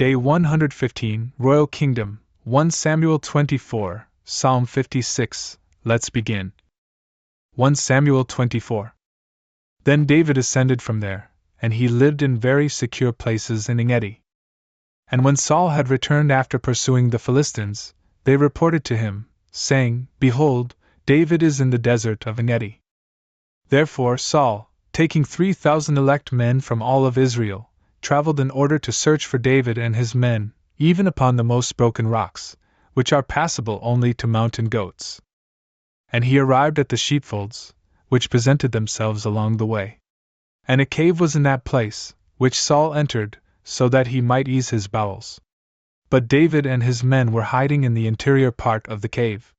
Day 115, Royal Kingdom, 1 Samuel 24, Psalm 56. Let's begin. 1 Samuel 24. Then David ascended from there, and he lived in very secure places in Engedi. And when Saul had returned after pursuing the Philistines, they reported to him, saying, Behold, David is in the desert of Engedi. Therefore Saul, taking 3,000 elect men from all of Israel, traveled in order to search for David and his men, even upon the most broken rocks, which are passable only to mountain goats. And he arrived at the sheepfolds, which presented themselves along the way. And a cave was in that place, which Saul entered, so that he might ease his bowels. But David and his men were hiding in the interior part of the cave.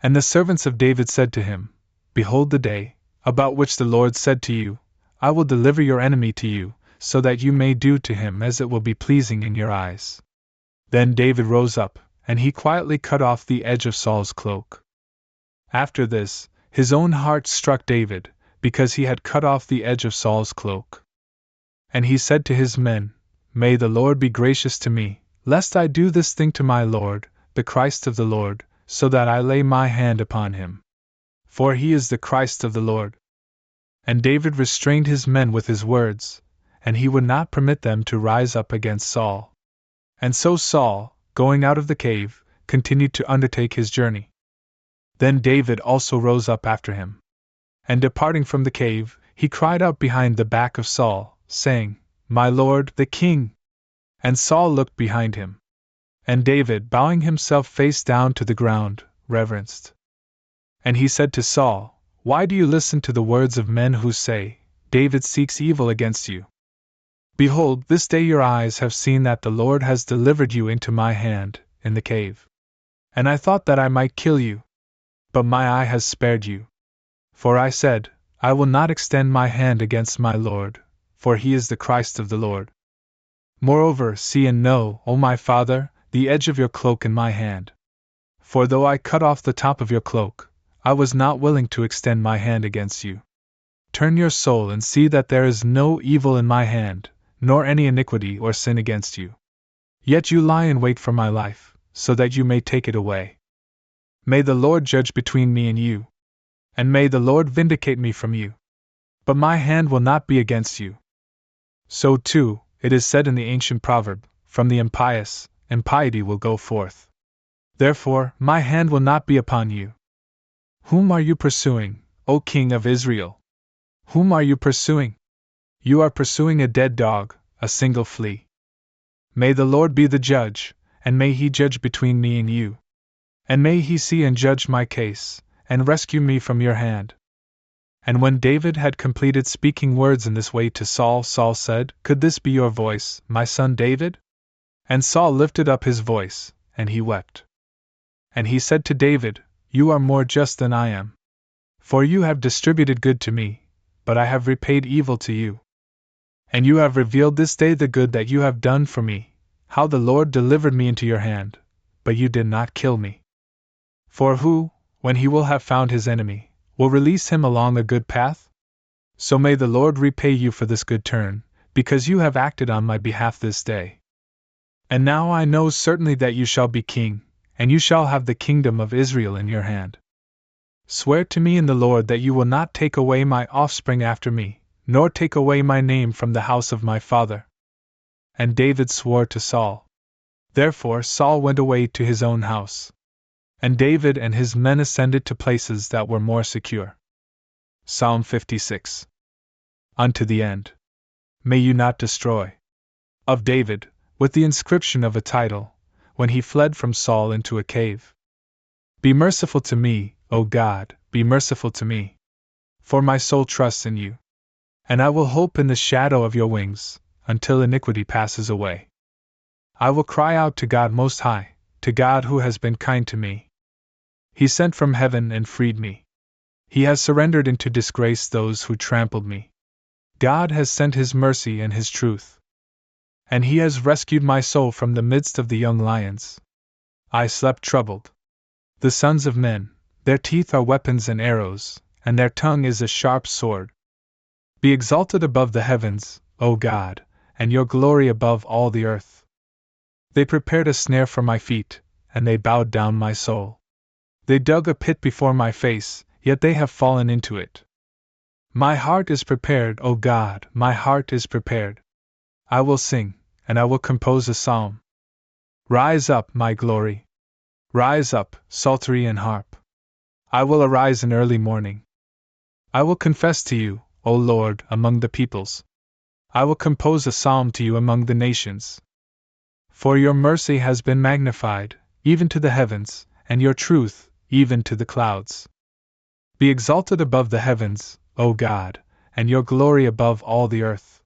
And the servants of David said to him, Behold the day, about which the Lord said to you, I will deliver your enemy to you, so that you may do to him as it will be pleasing in your eyes. Then David rose up, and he quietly cut off the edge of Saul's cloak. After this, his own heart struck David, because he had cut off the edge of Saul's cloak. And he said to his men, May the Lord be gracious to me, lest I do this thing to my Lord, the Christ of the Lord, so that I lay my hand upon him. For he is the Christ of the Lord. And David restrained his men with his words, and he would not permit them to rise up against Saul. And so Saul, going out of the cave, continued to undertake his journey. Then David also rose up after him. And departing from the cave, he cried out behind the back of Saul, saying, My Lord, the king! And Saul looked behind him. And David, bowing himself face down to the ground, reverenced. And he said to Saul, Why do you listen to the words of men who say, David seeks evil against you? Behold, this day your eyes have seen that the Lord has delivered you into my hand, in the cave. And I thought that I might kill you. But my eye has spared you. For I said, I will not extend my hand against my Lord, for he is the Christ of the Lord. Moreover, see and know, O my father, the edge of your cloak in my hand. For though I cut off the top of your cloak, I was not willing to extend my hand against you. Turn your soul and see that there is no evil in my hand, nor any iniquity or sin against you. Yet you lie in wait for my life, so that you may take it away. May the Lord judge between me and you. And may the Lord vindicate me from you. But my hand will not be against you. So too, it is said in the ancient proverb, From the impious, impiety will go forth. Therefore, my hand will not be upon you. Whom are you pursuing, O King of Israel? Whom are you pursuing? You are pursuing a dead dog, a single flea. May the Lord be the judge, and may he judge between me and you. And may he see and judge my case, and rescue me from your hand. And when David had completed speaking words in this way to Saul, Saul said, Could this be your voice, my son David? And Saul lifted up his voice, and he wept. And he said to David, You are more just than I am. For you have distributed good to me, but I have repaid evil to you. And you have revealed this day the good that you have done for me, how the Lord delivered me into your hand, but you did not kill me. For who, when he will have found his enemy, will release him along a good path? So may the Lord repay you for this good turn, because you have acted on my behalf this day. And now I know certainly that you shall be king, and you shall have the kingdom of Israel in your hand. Swear to me in the Lord that you will not take away my offspring after me, nor take away my name from the house of my father. And David swore to Saul. Therefore Saul went away to his own house. And David and his men ascended to places that were more secure. Psalm 56. Unto the end. May you not destroy. Of David, with the inscription of a title, when he fled from Saul into a cave. Be merciful to me, O God, be merciful to me. For my soul trusts in you. And I will hope in the shadow of your wings, until iniquity passes away. I will cry out to God Most High, to God who has been kind to me. He sent from heaven and freed me. He has surrendered into disgrace those who trampled me. God has sent his mercy and his truth. And he has rescued my soul from the midst of the young lions. I slept troubled. The sons of men, their teeth are weapons and arrows, and their tongue is a sharp sword. Be exalted above the heavens, O God, and your glory above all the earth. They prepared a snare for my feet, and they bowed down my soul. They dug a pit before my face, yet they have fallen into it. My heart is prepared, O God, my heart is prepared. I will sing, and I will compose a psalm. Rise up, my glory. Rise up, psaltery and harp. I will arise in early morning. I will confess to you, O Lord, among the peoples. I will compose a psalm to you among the nations. For your mercy has been magnified, even to the heavens, and your truth, even to the clouds. Be exalted above the heavens, O God, and your glory above all the earth.